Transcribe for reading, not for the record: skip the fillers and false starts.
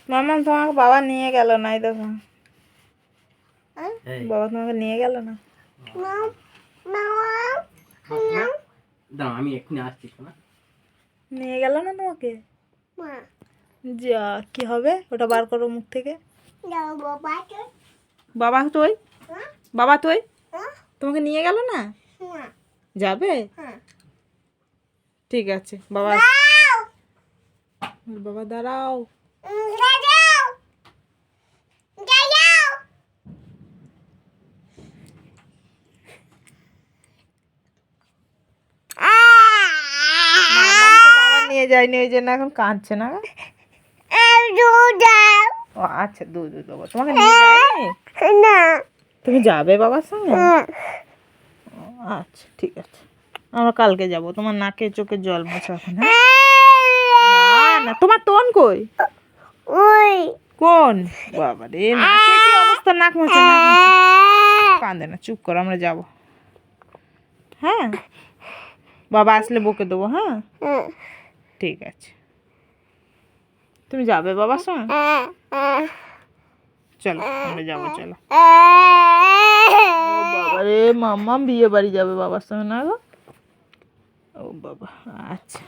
মামা তোমাকে বাবা নিয়ে গেল না, এই দেখো বাবা তোমাকে নিয়ে গেল না। আমি এক্ষুনি আসছি না, নিয়ে গেল না তোমাকে। যা কি হবে, ওটা বার করো মুখ থেকে। বাবা তুই, বাবা তুই তোমাকে নিয়ে গেল না, যাবে ঠিক আছে। বাবা বাবা দাঁড়াও, বাবা নিয়ে যায়নি ওই জন্য এখন কাঁদছে না। ও আচ্ছা দুধ দেবো, তোমাকে নিয়ে যায়নি, তুমি যাবে বাবার সঙ্গে। আচ্ছা ঠিক আছে, আমরা কালকে যাব। তোমার নাকে চোখে জল মোছা এখন। হ্যাঁ না তোমার তোন কই, কোন বাবা রে, নাকে কি অবস্থা, নাক মোছা, কাঁদে না, চুপ করো, আমরা যাব। হ্যাঁ বাবা আসলে বকে দেবো। হ্যাঁ ঠিক আছে, তুমি যাবে বাবার সঙ্গে, চলো আমরা যাবো, চলো। ও বাবা রে, মাম্মা বিয়ে বাড়ি যাবে বাবার সঙ্গে না গো, ও বাবা আচ্ছা।